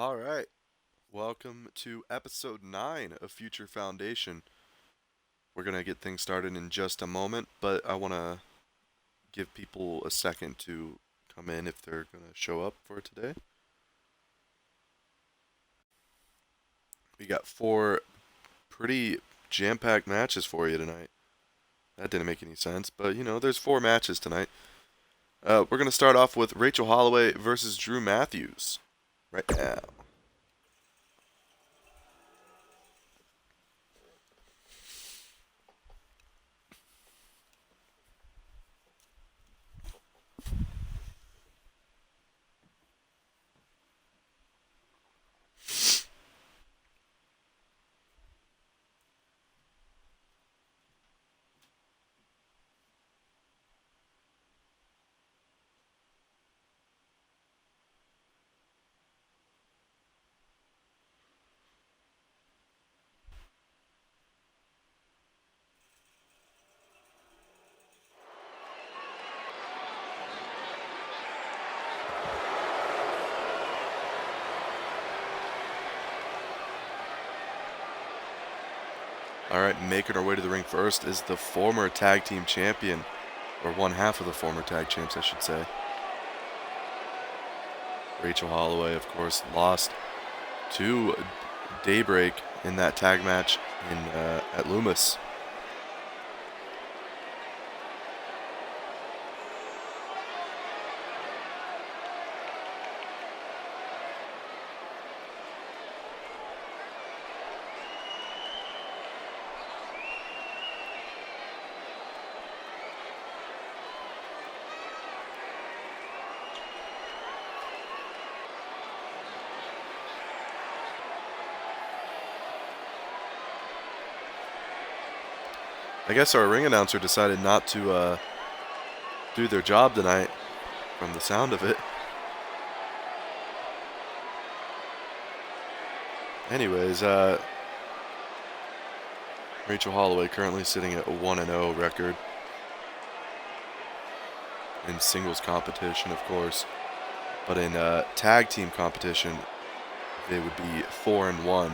All right. Welcome to episode 9 of Future Foundation. We're going to get things started in just a moment, but I want to give people a second to come in if they're going to show up for today. We got 4 pretty jam-packed matches for you tonight. That didn't make any sense, but there's 4 matches tonight. We're going to start off with Rachel Holloway versus Drew Matthews right now. All right, making our way to the ring first is the former tag team champion, or one half of the former tag champs, I should say. Rachel Holloway, of course, lost to Daybreak in that tag match at Loomis. I guess our ring announcer decided not to do their job tonight, from the sound of it. Anyways, Rachel Holloway currently sitting at a 1-0 record in singles competition, of course, but in tag team competition, they would be 4-1.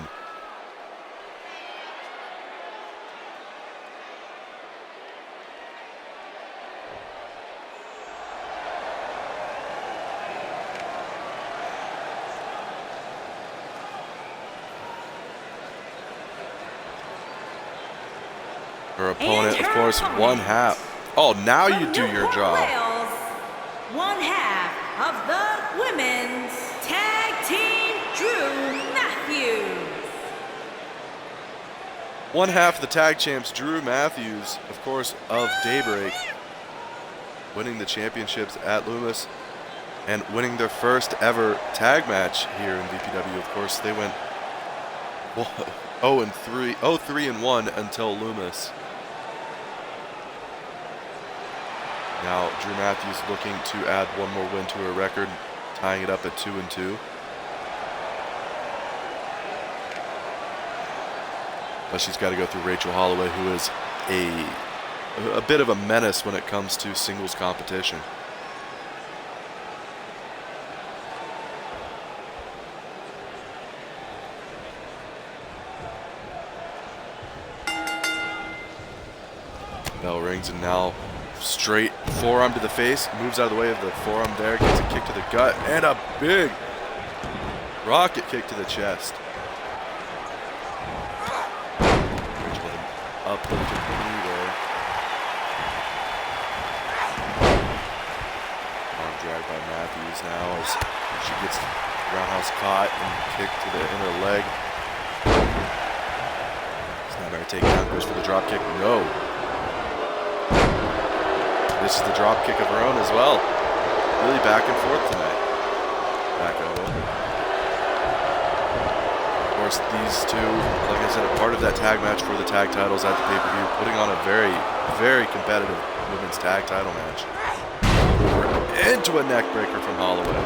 Her opponent, of course, one half. Oh, now you do your job. Wales, one half of the women's tag team, Drew Matthews. One half of the tag champs, Drew Matthews, of course, of Daybreak, winning the championships at Loomis and winning their first ever tag match here in VPW. Of course, they went 0-3-1 until Loomis. Now, Drew Matthews looking to add one more win to her record, tying it up at 2-2. But she's got to go through Rachel Holloway, who is a bit of a menace when it comes to singles competition. Bell rings, and now straight forearm to the face, moves out of the way of the forearm there, gets a kick to the gut, and a big rocket kick to the chest. Rachel with an uplifted knee there. Arm dragged by Matthews now as she gets roundhouse caught and kicked to the inner leg. Snapmare takedown, goes for the drop kick. No. This is the drop kick of her own as well. Really back and forth tonight. Back over. Of course, these two, like I said, are part of that tag match for the tag titles at the pay-per-view, putting on a very, very competitive women's tag title match. Into a neck breaker from Holloway.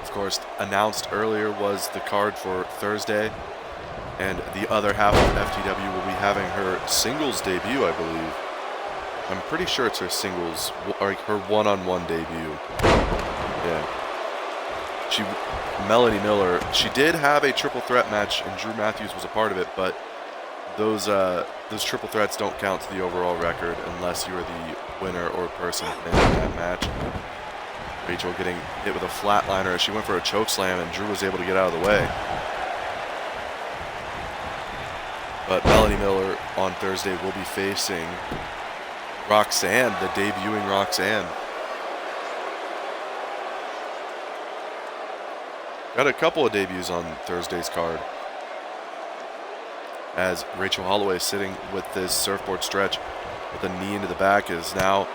Of course, announced earlier was the card for Thursday. And the other half of FTW will be having her singles debut, I believe. I'm pretty sure it's her singles, or her one-on-one debut. Yeah. Melanie Miller, she did have a triple threat match, and Drew Matthews was a part of it, but those triple threats don't count to the overall record unless you are the winner or person in that match. Rachel getting hit with a flatliner as she went for a choke slam, and Drew was able to get out of the way. But Melanie Miller on Thursday will be facing Roxanne, the debuting Roxanne. Got a couple of debuts on Thursday's card, as Rachel Holloway sitting with this surfboard stretch with a knee into the back is now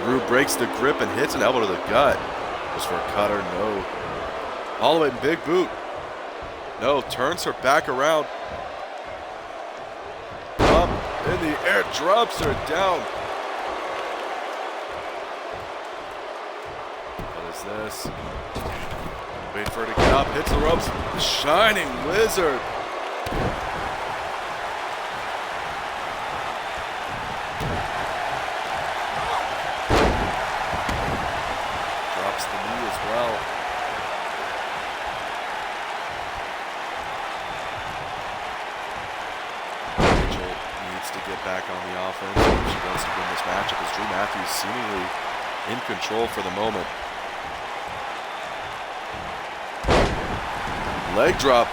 Drew breaks the grip and hits an elbow to the gut. Goes for a cutter, no. Holloway, big boot. No, turns her back around. Up in the air, drops her down. What is this? Wait for her to get up, hits the ropes. Shining Wizard. Drops the knee as well. Rachel needs to get back on the offense if she wants to win this matchup, as Drew Matthews seemingly in control for the moment. Leg drop.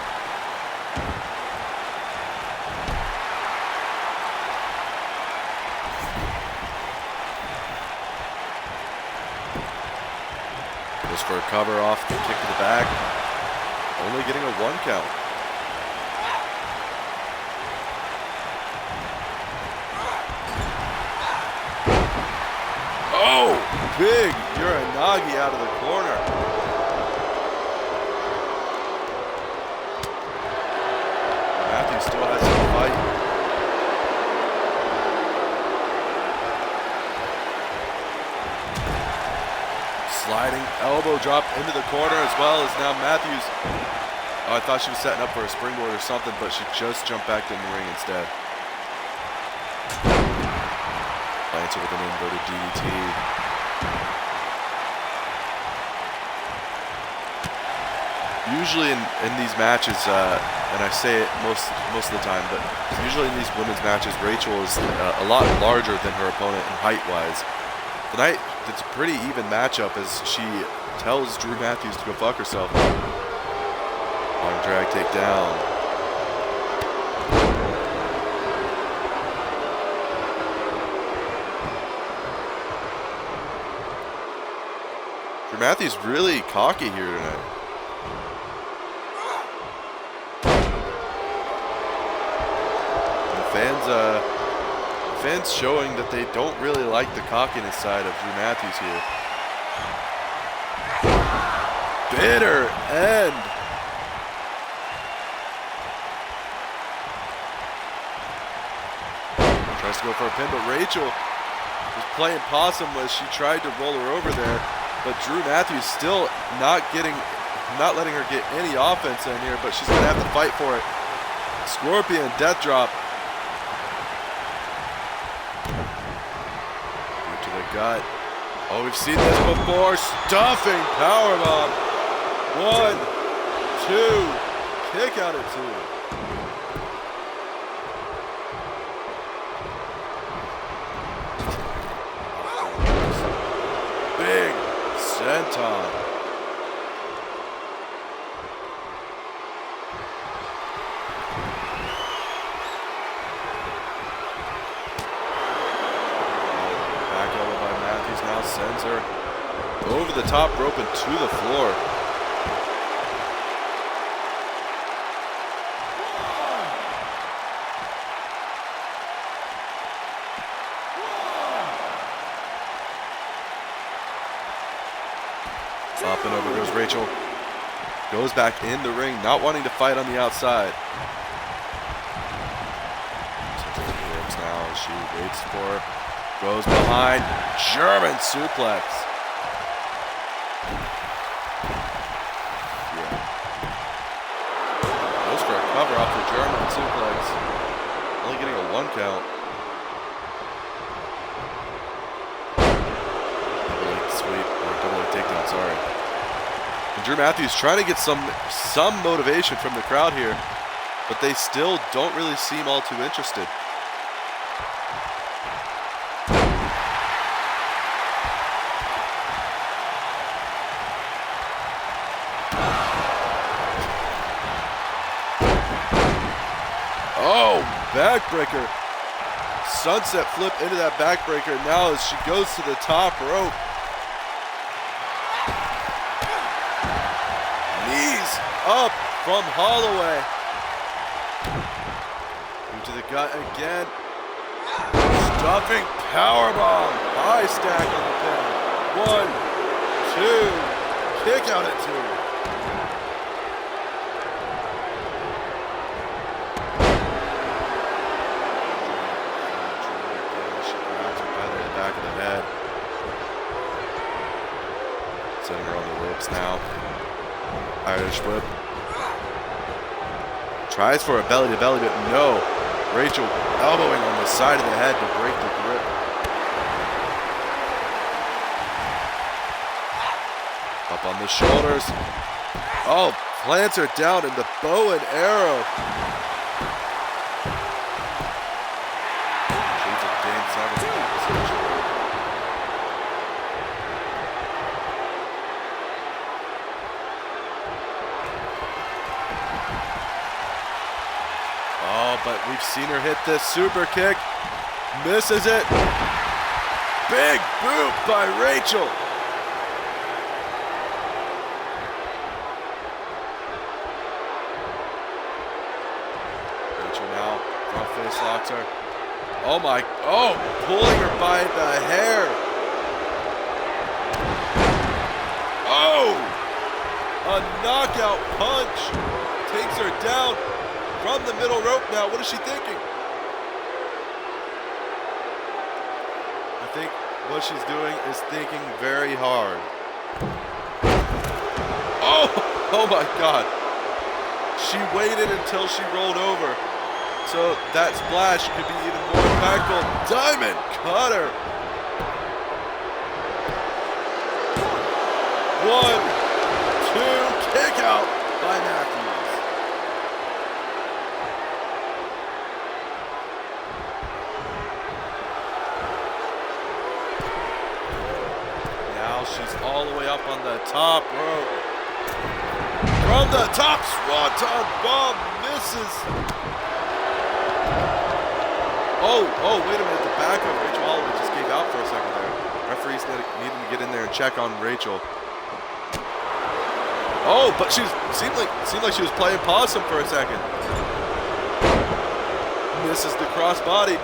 Goes for a cover off the kick to the back. Only getting a 1 count. Oh, big Uranagi out of the corner. Matthews still has some fight. Sliding elbow drop into the corner, as well as now Matthews. Oh, I thought she was setting up for a springboard or something, but she just jumped back in the ring instead. Lands her with an inverted DDT. Usually in these matches, and I say it most of the time, but usually in these women's matches, Rachel is a lot larger than her opponent in height-wise. Tonight, it's a pretty even matchup as she tells Drew Matthews to go fuck herself. Long drag takedown. Drew Matthews really cocky here tonight. Fans showing that they don't really like the cockiness side of Drew Matthews here. Bitter end. Tries to go for a pin, but Rachel was playing possum as she tried to roll her over there. But Drew Matthews still not letting her get any offense in here, but she's going to have to fight for it. Scorpion death drop. To the gut. Oh, we've seen this before. Stuffing powerbomb. 1, 2. Kick out at 2. Big senton. Now sends her over the top rope and to the floor. Up and over goes Rachel. Goes back in the ring, not wanting to fight on the outside. Now she waits for her. Goes behind, German suplex. recover off the German suplex. Only getting a 1 count. Double leg sweep, or double leg takedown, sorry. And Drew Matthews trying to get some motivation from the crowd here, but they still don't really seem all too interested. Oh, backbreaker. Sunset flip into that backbreaker now as she goes to the top rope. Knees up from Holloway. Into the gut again. Stuffing powerbomb. High stack on the pin. 1, 2. Kick out at 2. Setting her on the ropes now. Irish whip. Tries for a belly to belly, but no. Rachel elbowing on the side of the head to break the grip. Up on the shoulders. Oh, plants her down in the bow and arrow. She's a damn savage. Oh, but we've seen her hit this super kick. Misses it. Big boot by Rachel. Rachel now front face locks her. Oh my, oh, pulling her by the hair. Oh, a knockout punch. Takes her down. From the middle rope now, what is she thinking? I think what she's doing is thinking very hard. Oh my God. She waited until she rolled over. So that splash could be even more impactful. Diamond cutter. 1, 2, kick out by Matthews. She's all the way up on the top rope. From the top, Swanton bomb misses. Oh, wait a minute. The back of Rachel Holloway just gave out for a second there. Referees needed to get in there and check on Rachel. Oh, but seemed like she was playing possum for a second. Misses the crossbody,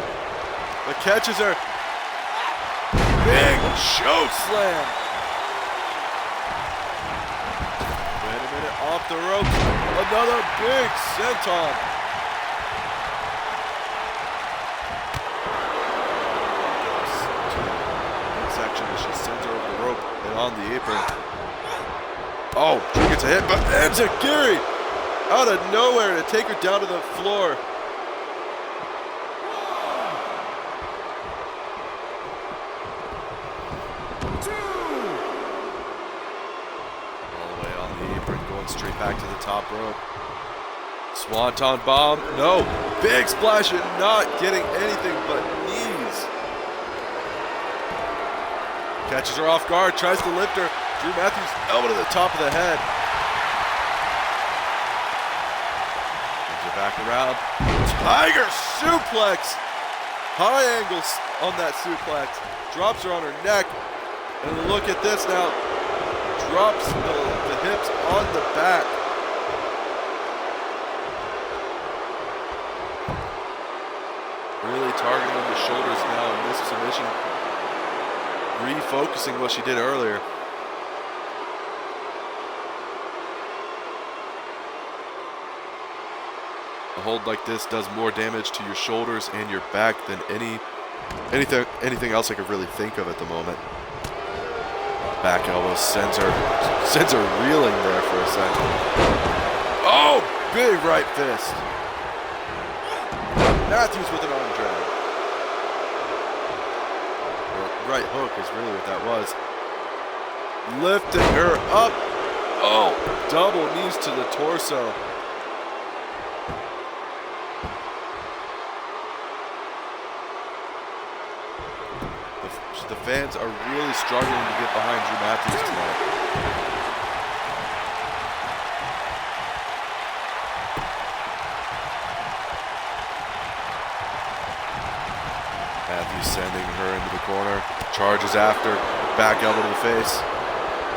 but catches her. Big choke slam. Wait a minute, off the ropes. Another big senton. Section as she sends her over the rope and on the apron. Oh, Drew gets a hit, but Enziguri out of nowhere to take her down to the floor. Straight back to the top rope. Swanton bomb. No. Big splash and not getting anything but knees. Catches her off guard. Tries to lift her. Drew Matthews elbow to the top of the head. Brings her back around. Tiger suplex. High angles on that suplex. Drops her on her neck. And look at this now. Drops the hips on the back. Really targeting on the shoulders now in this submission. Refocusing what she did earlier. A hold like this does more damage to your shoulders and your back than anything else I could really think of at the moment. Back elbow sends her reeling there for a second. Oh, Big right fist. Matthews with an arm drag. Or right hook is really what that was. Lifting her up. Oh, double knees to the torso. The fans are really struggling to get behind Drew Matthews tonight. Matthews sending her into the corner. Charges after. Back elbow to the face.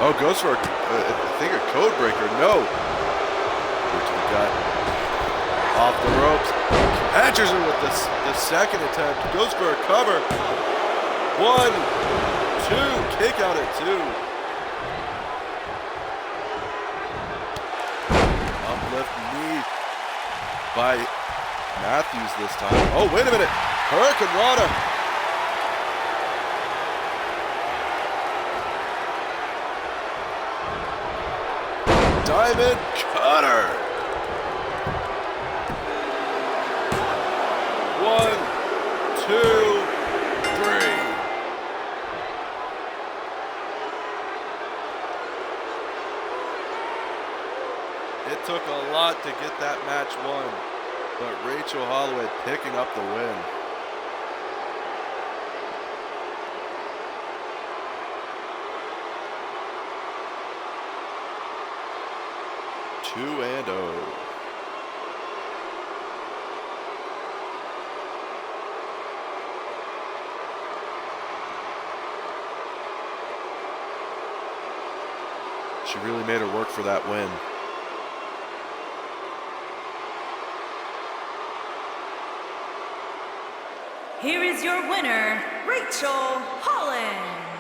Oh, goes for, I think, a code breaker. No. Go to the gut. Off the ropes. Catches her with the second attempt. Goes for a cover. 1, 2. Kick out at 2. Uplift knee by Matthews this time. Oh, wait a minute. Hurricane Rana. Diamond Cutter. 1, 2, 3. It took a lot to get that match won, but Rachel Holloway picking up the win. Two and oh. She really made her work for that win. Here is your winner, Rachel Holland.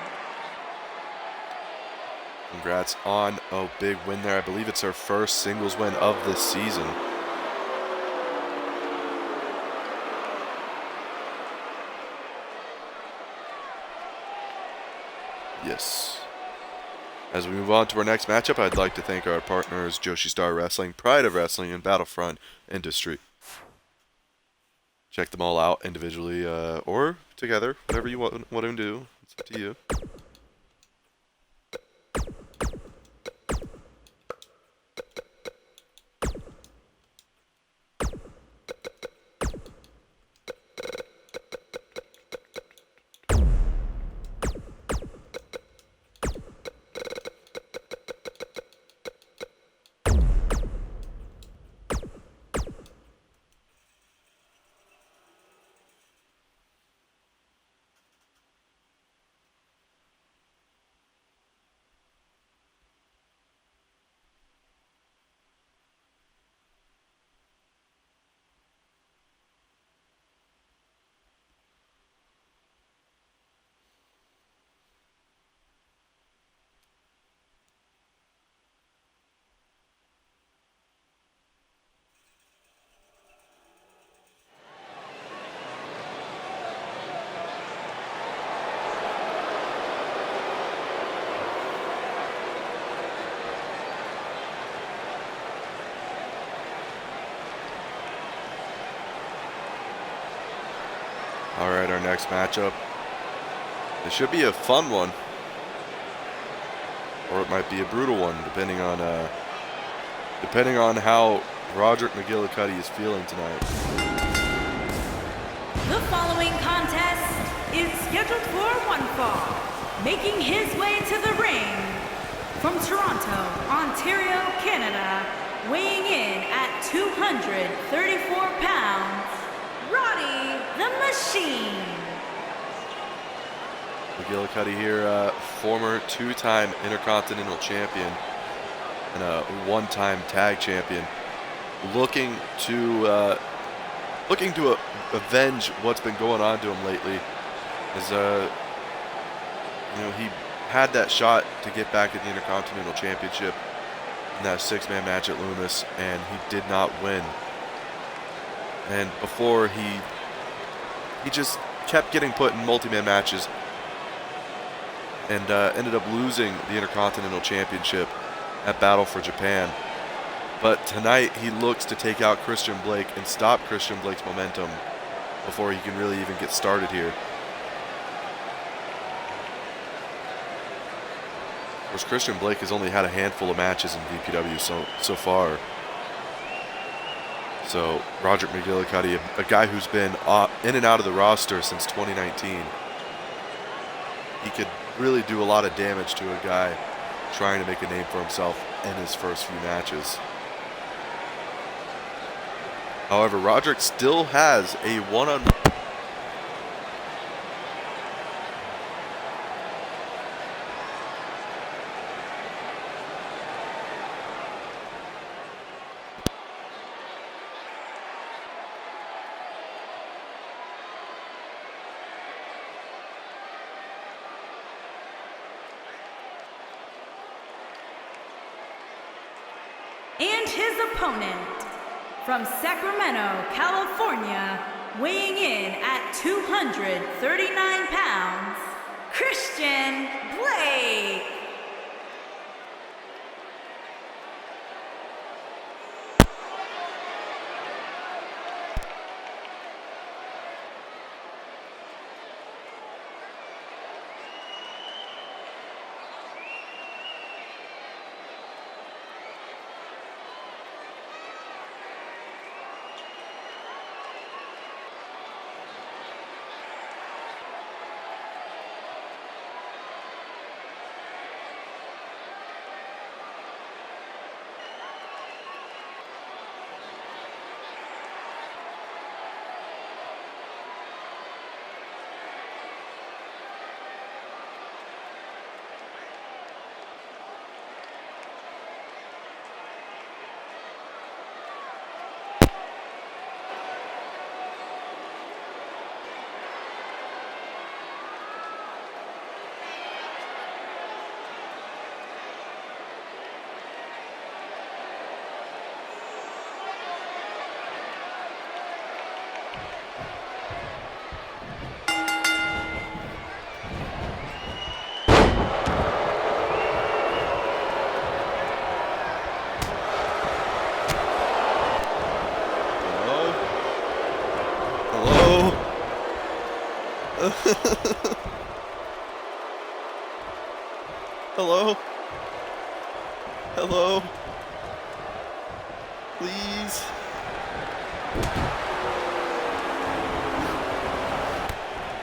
Congrats on a big win there. I believe it's her first singles win of this season. Yes. As we move on to our next matchup, I'd like to thank our partners, Joshi Star Wrestling, Pride of Wrestling, and Battlefront Industry. Check them all out individually or together, whatever you want to do. It's up to you. All right, our next matchup. It should be a fun one, or it might be a brutal one, depending on how Roderick McGillicuddy is feeling tonight. The following contest is scheduled for one fall. Making his way to the ring from Toronto, Ontario, Canada, weighing in at 234 pounds, Roddy the Machine. McGillicuddy here, former two-time Intercontinental Champion and a one-time Tag Champion, looking to avenge what's been going on to him lately. As he had that shot to get back at the Intercontinental Championship in that six-man match at Loomis, and he did not win. And before he just kept getting put in multi-man matches and ended up losing the Intercontinental Championship at Battle for Japan. But tonight he looks to take out Christian Blake and stop Christian Blake's momentum before he can really even get started here. Of course, Christian Blake has only had a handful of matches in VPW so far. So Roderick McGillicuddy, a guy who's been in and out of the roster since 2019, he could really do a lot of damage to a guy trying to make a name for himself in his first few matches. However, Roderick still has a one-on-one. And his opponent, from Sacramento, California, weighing in at 239 pounds, Christian Blake. Hello? Hello? Please?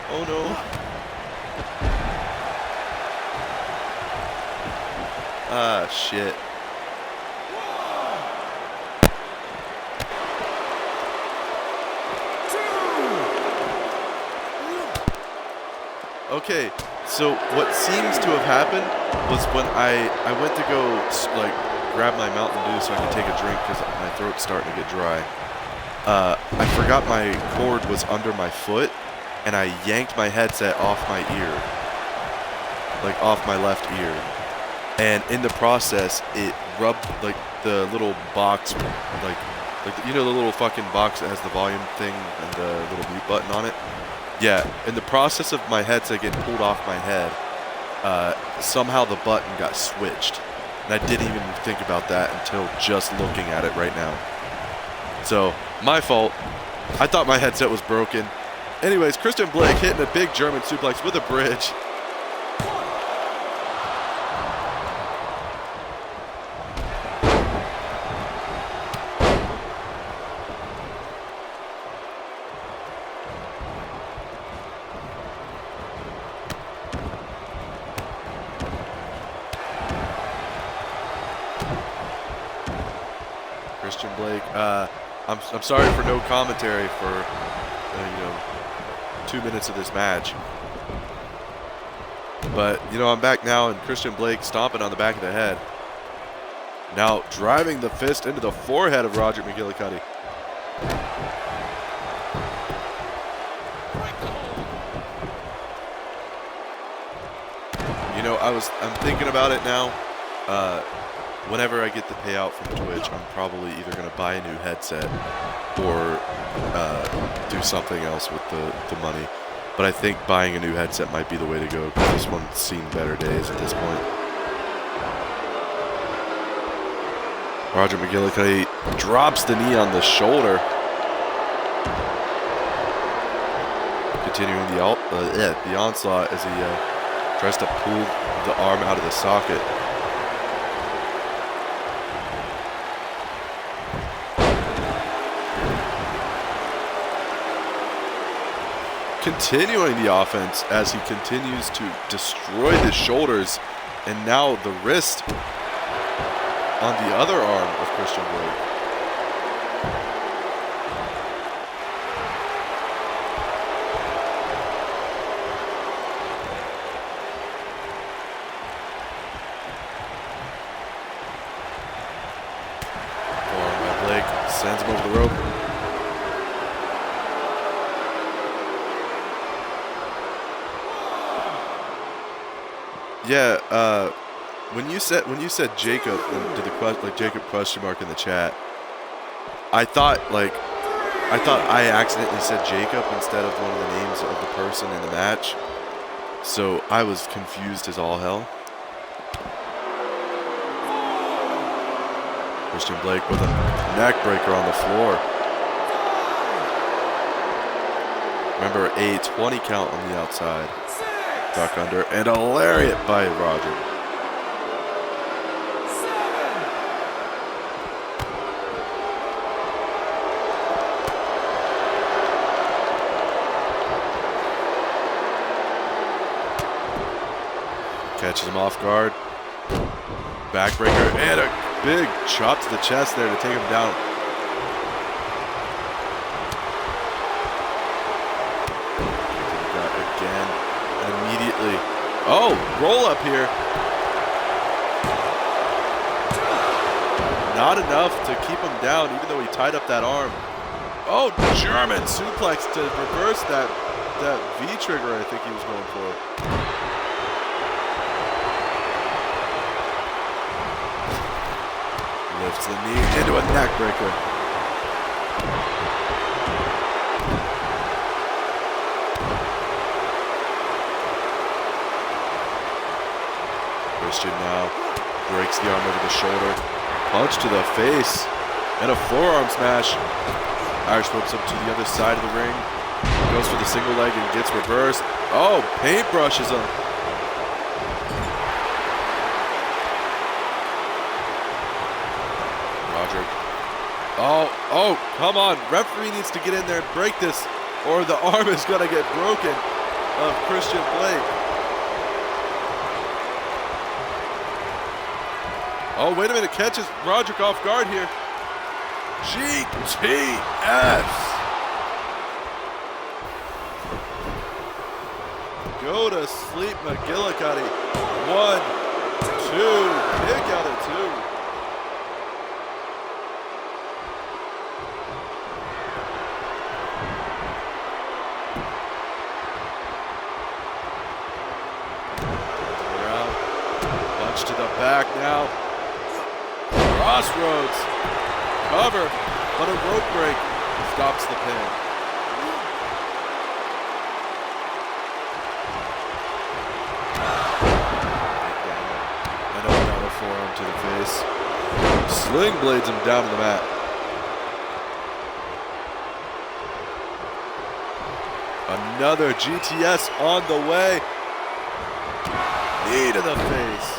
Oh no. Ah, shit. Okay, so what seems to have happened was when I went to go like grab my Mountain Dew so I could take a drink because my throat's starting to get dry. I forgot my cord was under my foot, and I yanked my headset off my ear, like off my left ear, and in the process it rubbed like the little box, like you know the little fucking box that has the volume thing and the little mute button on it. Yeah, in the process of my headset getting pulled off my head, somehow the button got switched. And I didn't even think about that until just looking at it right now. So, my fault. I thought my headset was broken. Anyways, Christian Blake hitting a big German suplex with a bridge. Christian Blake, I'm sorry for no commentary for 2 minutes of this match, but I'm back now, and Christian Blake stomping on the back of the head, now driving the fist into the forehead of Roderick McGillicuddy. I'm thinking about it now. Whenever I get the payout from Twitch, I'm probably either going to buy a new headset or do something else with the money. But I think buying a new headset might be the way to go, because this one's seen better days at this point. Roger McGillicuddy drops the knee on the shoulder. Continuing the onslaught as he tries to pull the arm out of the socket. Continuing the offense as he continues to destroy the shoulders and now the wrist on the other arm of Christian Blake. Forearm by Blake, sends him over the rope. Yeah, when you said Jacob and did the Jacob question mark in the chat, I thought I accidentally said Jacob instead of one of the names of the person in the match, so I was confused as all hell. Christian Blake with a neck breaker on the floor. Remember, a 20 count on the outside. Duck under and a lariat by Roger. Catches him off guard. Backbreaker and a big chop to the chest there to take him down. Again. Immediately. Oh, roll up here. Not enough to keep him down, even though he tied up that arm. Oh, German suplex to reverse that V-trigger I think he was going for. Lifts the knee into a neck breaker. Christian now breaks the arm over the shoulder. Punch to the face. And a forearm smash. Irish whips him to the other side of the ring. Goes for the single leg and gets reversed. Oh, paintbrushes him. Roger. Oh, come on. Referee needs to get in there and break this, or the arm is going to get broken of Christian Blake. Oh, wait a minute. Catches Roderick off guard here. GTS. Go to sleep, McGillicuddy. 1, 2. Kick out at 2. Punch to the back now. Crossroads. Cover, but a rope break stops the pin. And another forearm to the face. Sling blades him down to the mat. Another GTS on the way. Knee to the face.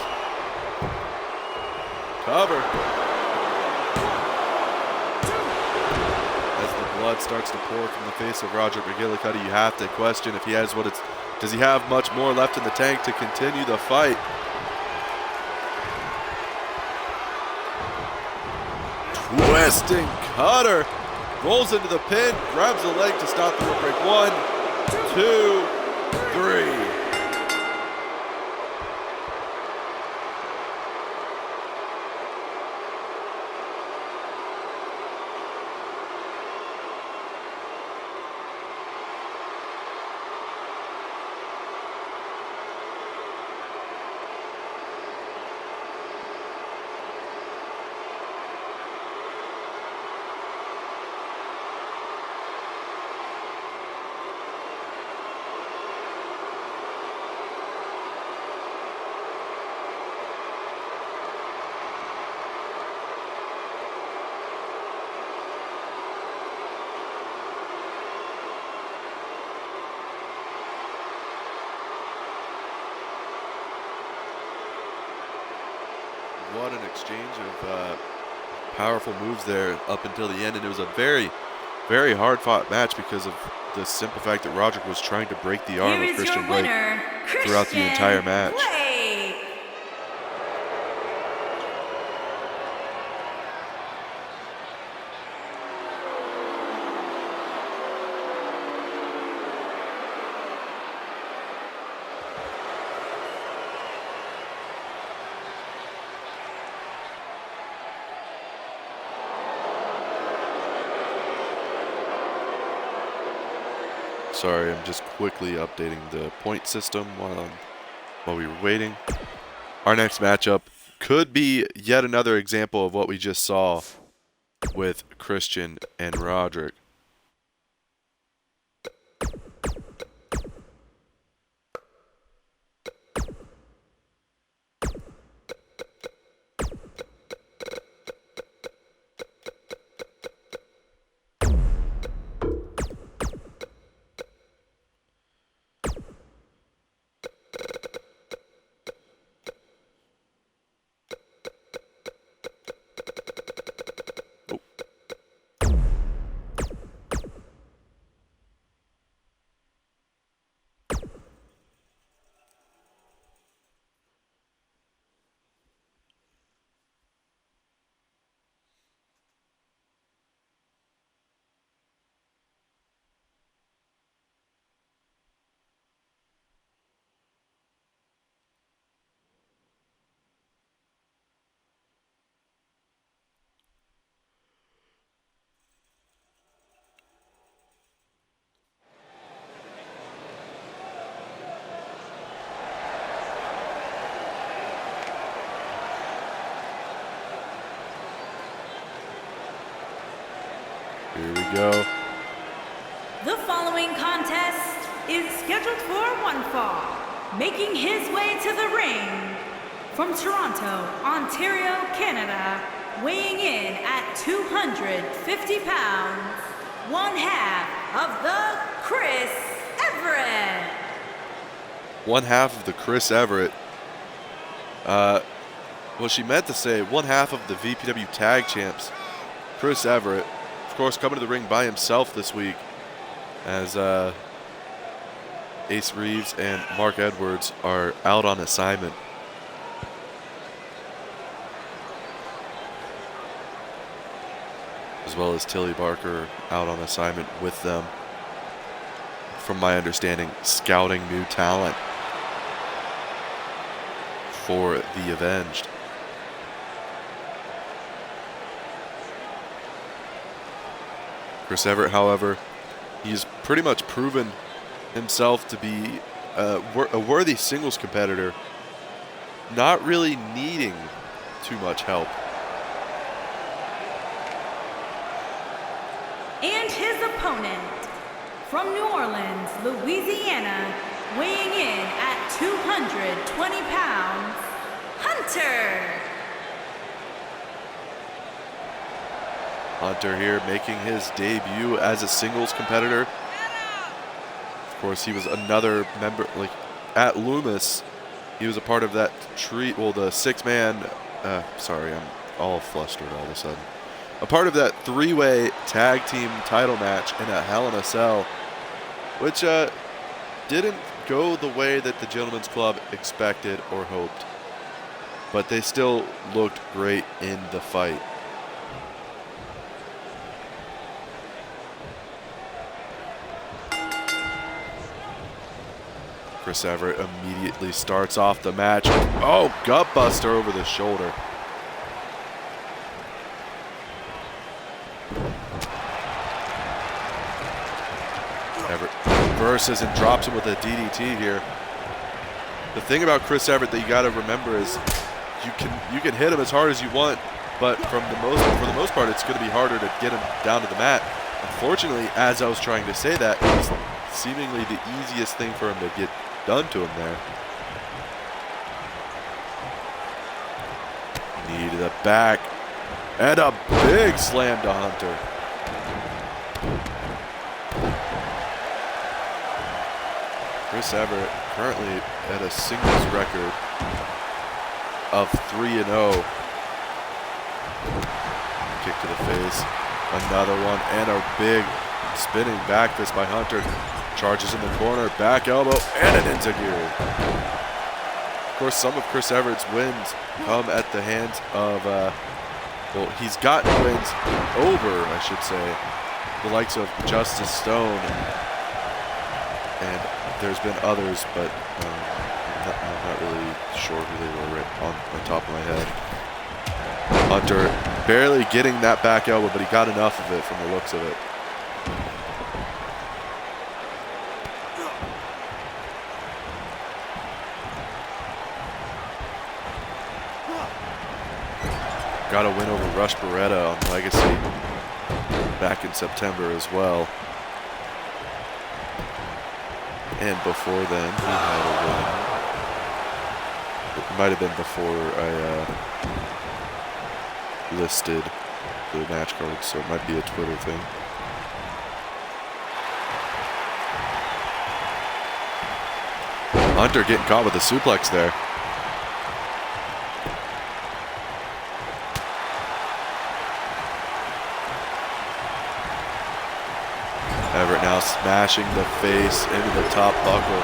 Cover. As the blood starts to pour from the face of Roger McGillicuddy, you have to question if he has does he have much more left in the tank to continue the fight? Twisting cutter. Rolls into the pin, grabs the leg to stop the rope break. 1, 2, 3. what an exchange of powerful moves there up until the end. And it was a very, very hard-fought match because of the simple fact that Roderick was trying to break the arm of Christian Blake throughout the entire match. Sorry, I'm just quickly updating the point system while we were waiting. Our next matchup could be yet another example of what we just saw with Christian and Roderick. Here we go. The following contest is scheduled for one fall. Making his way to the ring from Toronto, Ontario, Canada, weighing in at 250 pounds, one half of the Chris Everett. One half of the Chris Everett. Well, she meant to say one half of the VPW Tag Champs, Chris Everett. Of course, coming to the ring by himself this week as Ace Reeves and Mark Edwards are out on assignment. As well as Tilly Barker out on assignment with them. From my understanding, scouting new talent for the Avenged. Chris Everett, however, he's pretty much proven himself to be a worthy singles competitor, not really needing too much help. And his opponent, from New Orleans, Louisiana, weighing in at 220 pounds, Hunter. Hunter here making his debut as a singles competitor. Of course, he was another member, like at Loomis, he was a part of that the six-man, sorry, I'm all flustered all of a sudden. A part of that three-way tag team title match in a Hell in a Cell, which didn't go the way that the Gentlemen's Club expected or hoped. But they still looked great in the fight. Chris Everett immediately starts off the match. Oh, gut buster over the shoulder. Everett reverses and drops him with a DDT here. The thing about Chris Everett that you got to remember is you can hit him as hard as you want, but for the most part, it's going to be harder to get him down to the mat. Unfortunately, as I was trying to say that, it was seemingly the easiest thing for him to get done to him there. Knee to the back. And a big slam to Hunter. Chris Everett currently at a singles record of 3-0. Kick to the face. Another one, and a big spinning back fist by Hunter. Charges in the corner, back elbow, and an enzuigiri. Of course, some of Chris Everett's wins come at the hands of, well, he's gotten wins over, I should say, the likes of Justice Stone. And there's been others, but I'm not really sure who they were right on the top of my head. Hunter barely getting that back elbow, but he got enough of it from the looks of it. Got a win over Rush Beretta on Legacy back in September as well. And before then, he had a win. It might have been before I listed the match cards, so it might be a Twitter thing. Hunter getting caught with a suplex there. Everett now smashing the face into the top buckle.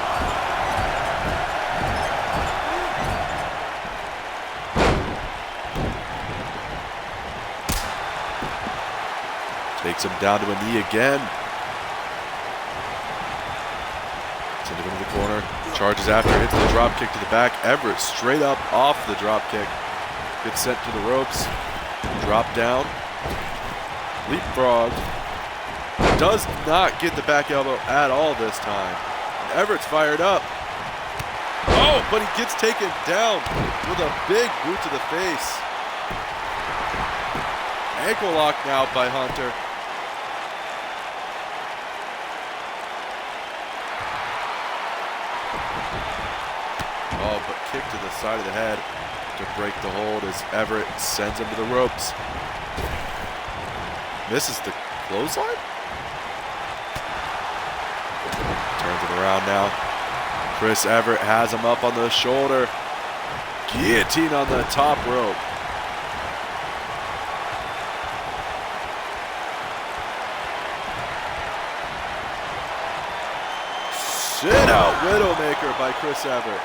Takes him down to a knee again. Sends him into the corner. Charges after, hits the drop kick to the back. Everett straight up off the drop kick. Gets sent to the ropes. Drop down. Leapfrog. Does not get the back elbow at all this time. And Everett's fired up. Oh, but he gets taken down with a big boot to the face. Ankle lock now by Hunter. Oh, but kick to the side of the head to break the hold as Everett sends him to the ropes. Misses the clothesline? Turns him around now. Chris Everett has him up on the shoulder. Guillotine on the top rope. Sit out Widowmaker by Chris Everett.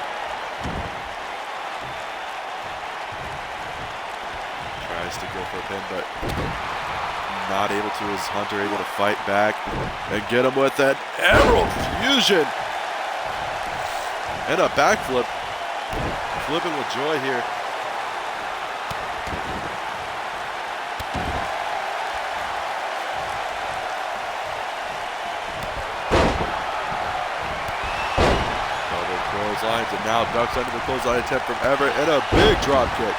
Tries to go for a pin, but not able to. Is Hunter able to fight back and get him with that Emerald Fusion? And a backflip. Flipping with joy here. Double clotheslines, and now ducks under the clothesline attempt from Everett, and a big drop kick.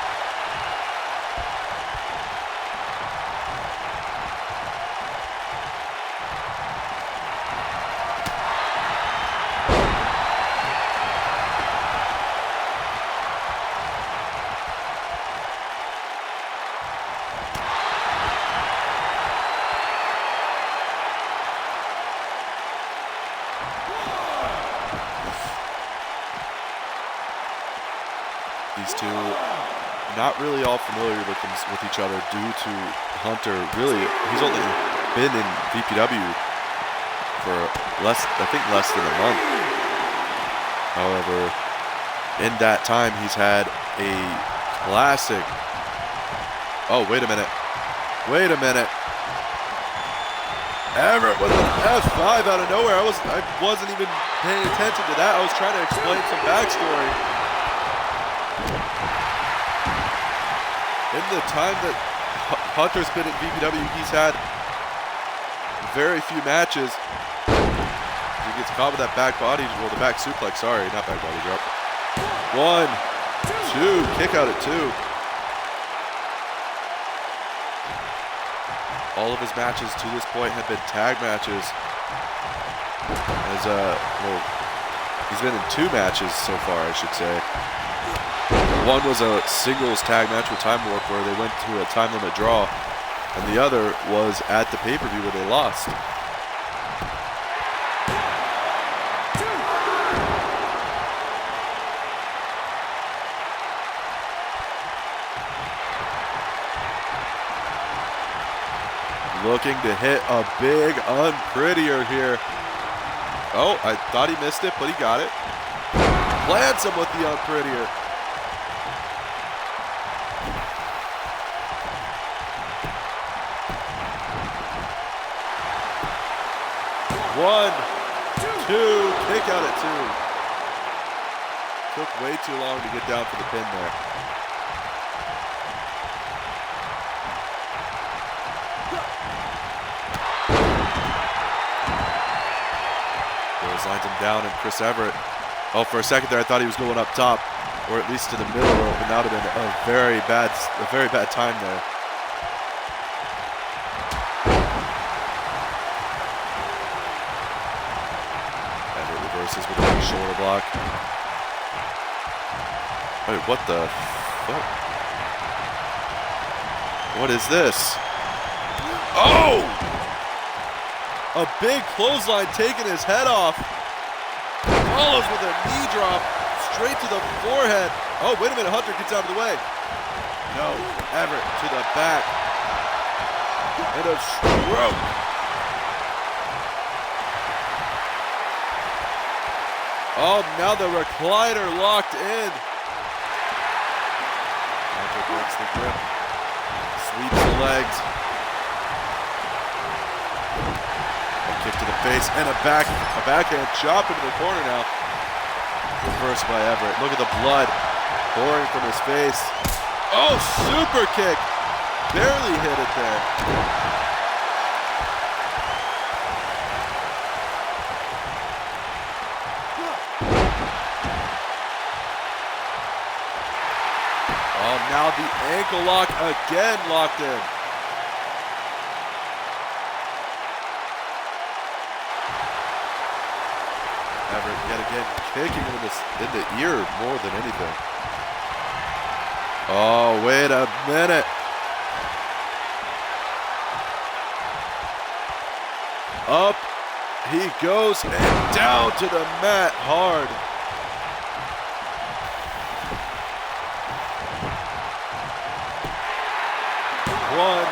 These two not really all familiar with each other due to Hunter. Really, he's only been in VPW for less than a month. However, in that time, he's had a classic. Oh, wait a minute. Wait a minute. Everett with an F5 out of nowhere. I wasn't even paying attention to that. I was trying to explain some backstory. In the time that Hunter's been at VPW, he's had very few matches. He gets caught with that back body, well, the back suplex, sorry, not back body drop. 1, 2, kick out at 2. All of his matches to this point have been tag matches. Well, he's been in 2 matches so far, I should say. One was a singles tag match with Time Warp where they went to a time limit draw, and the other was at the pay-per-view where they lost. looking to hit a big unprettier here. Oh, I thought he missed it, but he got it. Plants him with the unprettier. One, two, kick out at two. Took way too long to get down for the pin there. Lines him down, and Chris Everett. Oh, for a second there, I thought he was going up top, or at least to the middle rope, and that would have been a very bad time there. Everett reverses with a big shoulder block. Wait, what the fuck? What is this? Oh! A big clothesline taking his head off. Follows with a knee drop straight to the forehead. Oh, wait a minute. Hunter gets out of the way. No. Everett to the back. And a stroke. Oh, now the recliner locked in. Hunter breaks the grip. Sweeps the legs. Kick to the face and a backhand chop into the corner now. Reversed by Everett. Look at the blood pouring from his face. Oh, super kick. Barely hit it there. Oh, now the ankle lock again locked in. Everett yet again kicking him in the ear more than anything. Oh, wait a minute. Up he goes and down to the mat hard. One,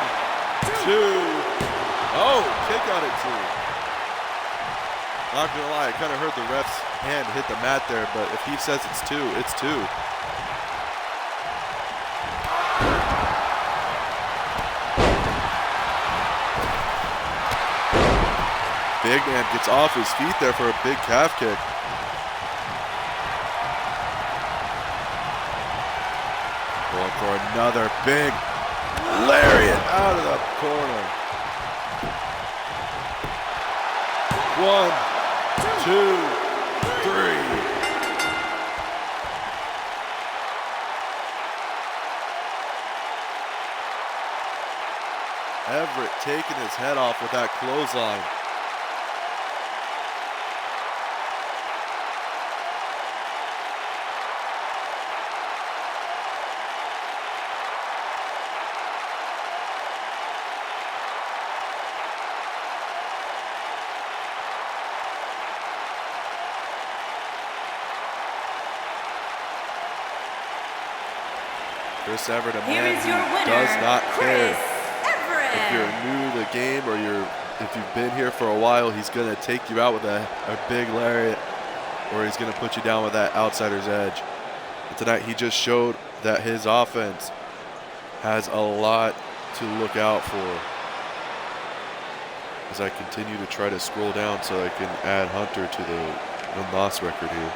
two. Oh, kick out at two. Not gonna lie, I kind of heard the ref's hand hit the mat there, but if he says it's two, it's two. Big man gets off his feet there for a big calf kick. Going for another big lariat out of the corner. One, two, three. Everett taking his head off with that clothesline. Chris Everett, a man who does not care. If you're new to the game or if you've been here for a while, he's going to take you out with a big lariat, or he's going to put you down with that outsider's edge. And tonight he just showed that his offense has a lot to look out for. As I continue to try to scroll down so I can add Hunter to the win-loss record here.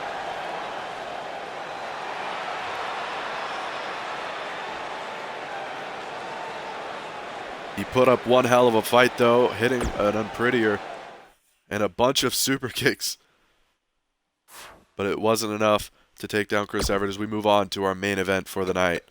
He put up one hell of a fight, though, hitting an unprettier and a bunch of super kicks. But it wasn't enough to take down Chris Everett as we move on to our main event for the night.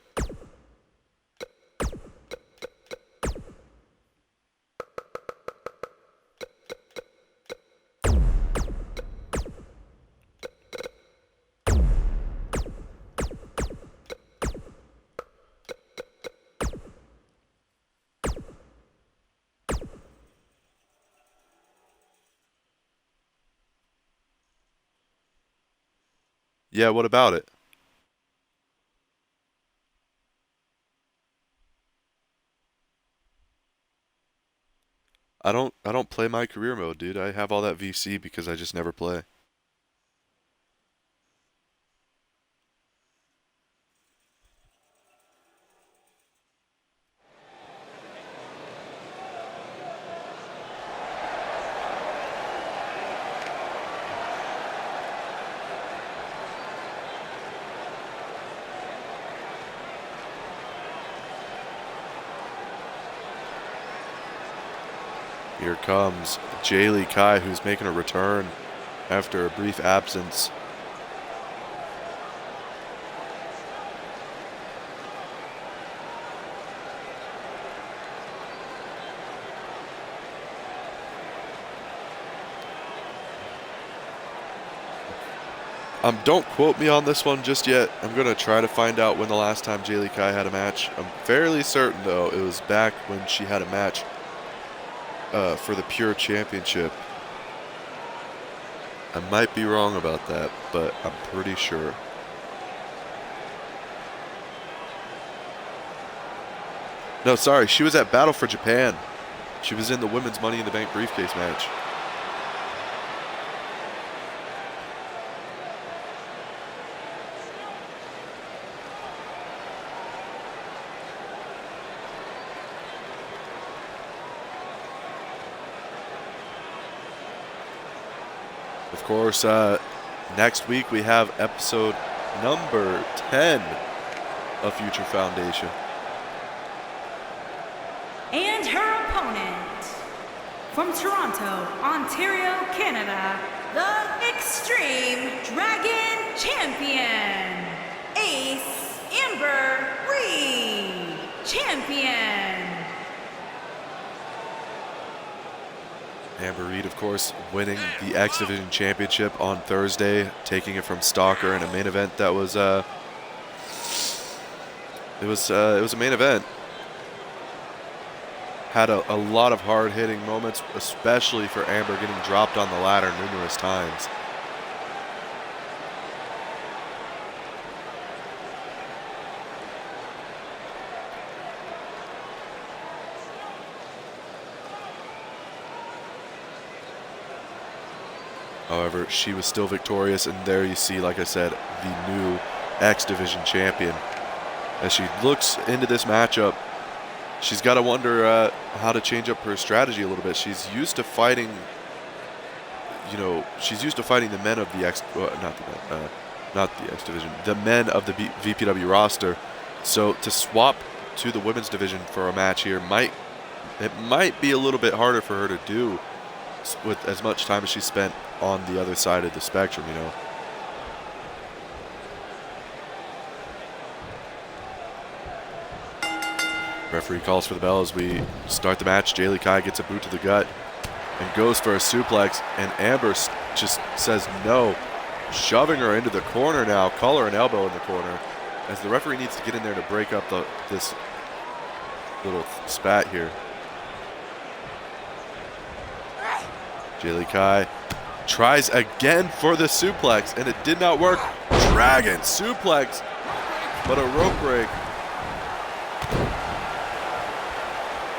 Yeah, what about it? I don't play my career mode, dude. I have all that VC because I just never play. Here comes Jaylee Kai, who's making a return after a brief absence. Don't quote me on this one just yet. I'm going to try to find out when the last time Jaylee Kai had a match. I'm fairly certain, though, it was back when she had a match for the Pure Championship. I might be wrong about that, but I'm pretty sure. No, sorry, she was at Battle for Japan. She was in the Women's Money in the Bank briefcase match. Of course, next week we have episode number 10 of Future Foundation. And her opponent, from Toronto, Ontario, Canada, the Extreme Dragon Champion, Ace Amber Reed, Champion. Amber Reed, of course, winning the X Division Championship on Thursday, taking it from Stalker in a main event that was it was a main event. Had a lot of hard-hitting moments, especially for Amber getting dropped on the ladder numerous times. However, she was still victorious, and there you see, like I said, the new X Division champion. As she looks into this matchup, she's got to wonder how to change up her strategy a little bit. She's used to fighting, she's used to fighting the men of the X, not the X Division, the men of the VPW roster. So to swap to the women's division for a match here might be a little bit harder for her to do with as much time as she spent on the other side of the spectrum, Referee calls for the bell as we start the match. Jaylee Kai gets a boot to the gut and goes for a suplex, and Amber just says no, shoving her into the corner now, collar and elbow in the corner, as the referee needs to get in there to break up this little spat here. Jaylee Kai tries again for the suplex, and it did not work. Dragon suplex, but a rope break.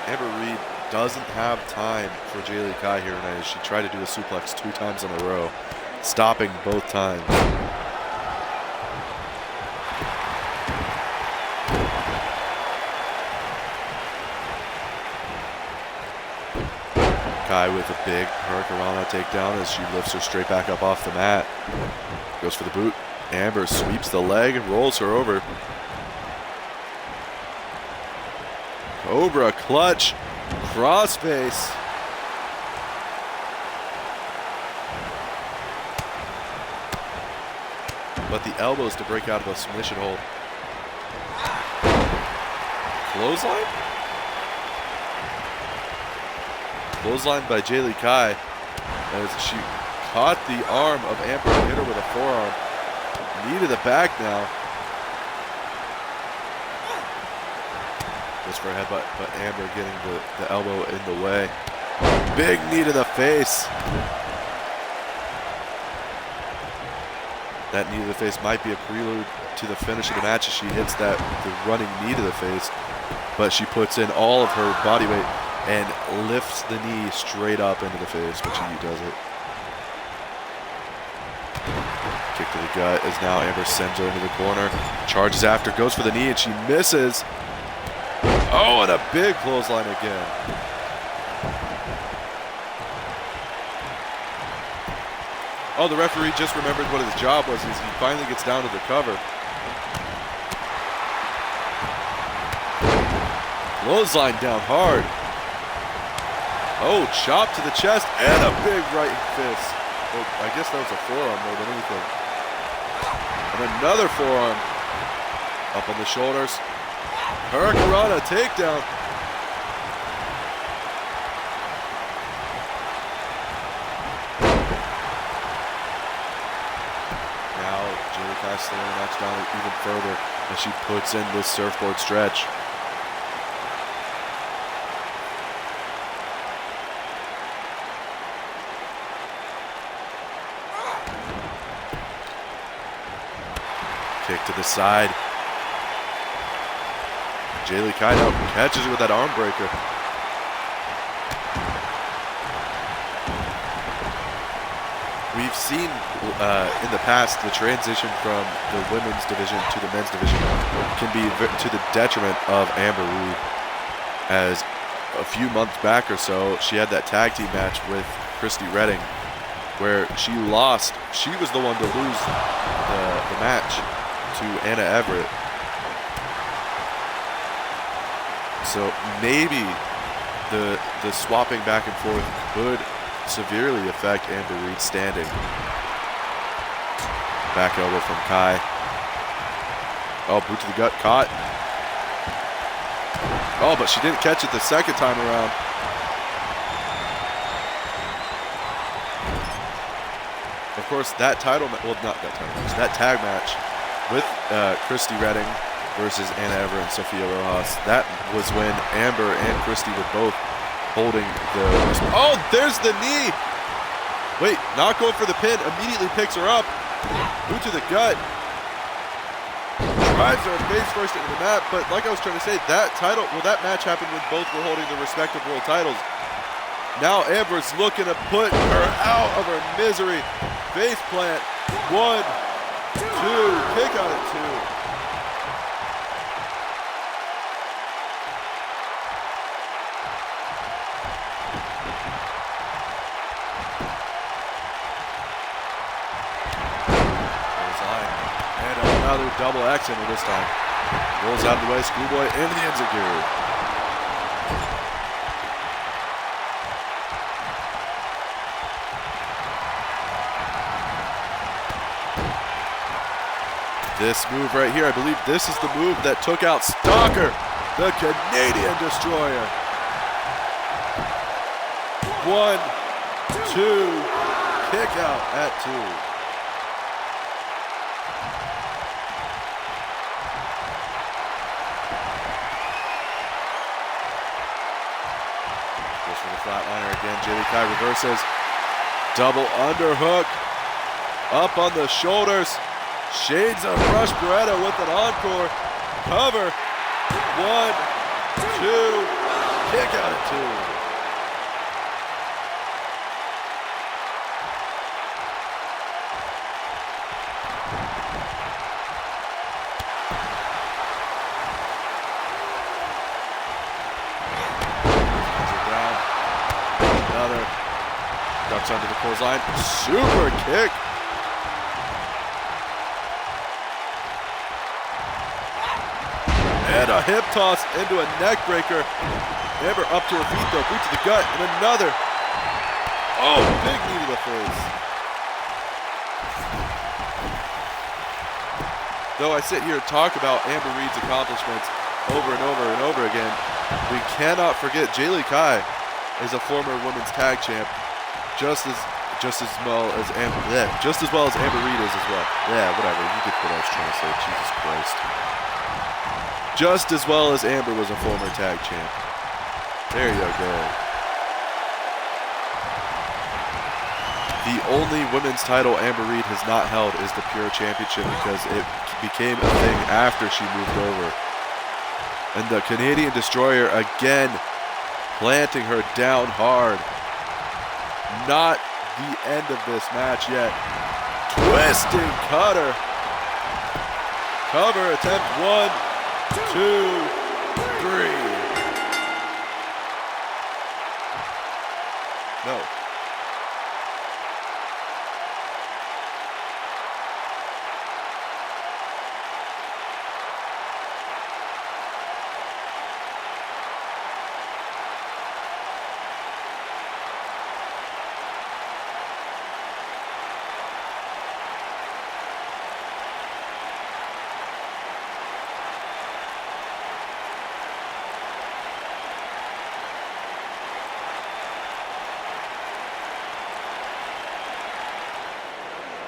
Amber Reed doesn't have time for Jaylee Kai here tonight as she tried to do a suplex 2 times in a row, stopping both times. Kai with a big Hurricanrana takedown as she lifts her straight back up off the mat. Goes for the boot. Amber sweeps the leg and rolls her over. Cobra clutch, crossface. But the elbows to break out of a submission hold. Clothesline? Clothesline by Jaylee Kai as she caught the arm of Amber and hit her with a forearm. Knee to the back now. Goes for a headbutt, but Amber getting the elbow in the way. Big knee to the face. That knee to the face might be a prelude to the finish of the match as she hits the running knee to the face. But she puts in all of her body weight. and lifts the knee straight up into the face, but she does it. Kick to the gut as now Amber sends her into the corner. Charges after, goes for the knee, and she misses. Oh, and a big clothesline again. Oh, the referee just remembered what his job was as he finally gets down to the cover. Clothesline down hard. Oh, chop to the chest and a big right fist. Well, I guess that was a forearm more than anything. And another forearm. Up on the shoulders. Hurricanrana takedown. Now Jaylee Kai slowing the match down even further as she puts in this surfboard stretch. Kick to the side. Jaylee Kai now catches her with that arm breaker. We've seen in the past the transition from the women's division to the men's division can be to the detriment of Amber Reed. As a few months back or so, she had that tag team match with Christy Redding where she lost. She was the one to lose the match to Anna Everett. So maybe the swapping back and forth could severely affect Amber Reed's standing. Back elbow from Kai. Oh, boot to the gut, caught. Oh, but she didn't catch it the second time around. Of course, that title, well, not that title match, that tag match with Christy Redding versus Anna Everett and Sophia Rojas. That was when Amber and Christy were both holding the... Oh, there's the knee! Wait, not going for the pin, immediately picks her up. Boot to the gut. Drives her face first into the mat, but like I was trying to say, that match happened when both were holding the respective world titles. Now Amber's looking to put her out of her misery. Face plant. 1, 2, kick out at 2. Another double X into this time. Rolls out of the way, Schoolboy into the Enziguri. This move right here, I believe this is the move that took out Stalker, the Canadian Destroyer. 1, 2, kick out at 2. For the flatliner again, Jaylee Kai reverses. Double underhook. Up on the shoulders. Shades of Rush Beretta with an encore. Cover. 1, 2. Kick out at 2. Ducks under the clothesline. Super kick. And a hip toss into a neck breaker. Amber up to her feet though. Boot to the gut. And another. Oh, big knee to the face. Though I sit here and talk about Amber Reed's accomplishments over and over and over again, we cannot forget Jaylee Kai is a former women's tag champ. Just as well as Amber Reed is as well. Yeah, whatever. You get what I was trying to say. Jesus Christ. Just as well as Amber was a former tag champ. There you go. The only women's title Amber Reed has not held is the Pure Championship because it became a thing after she moved over. And the Canadian Destroyer again planting her down hard. Not the end of this match yet. Twisting cutter. Cover attempt 1, 2, 3. No.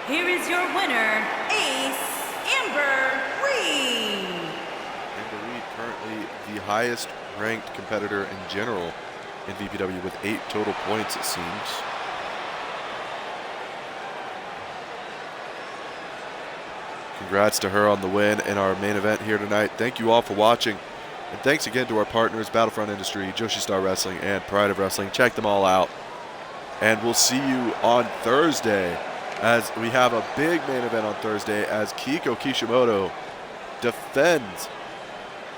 Here is your winner, Ace Amber Reed. Amber Reed, currently the highest ranked competitor in general in VPW with 8 total points, it seems. Congrats to her on the win in our main event here tonight. Thank you all for watching. And thanks again to our partners, Battlefront Industry, Joshi Star Wrestling, and Pride of Wrestling. Check them all out. And we'll see you on Thursday, as we have a big main event on Thursday, as Kiko Kishimoto defends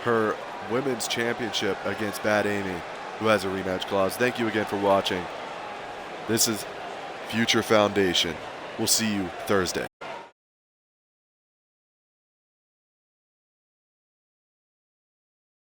her women's championship against Bad Amy, who has a rematch clause. Thank you again for watching. This is Future Foundation. We'll see you Thursday.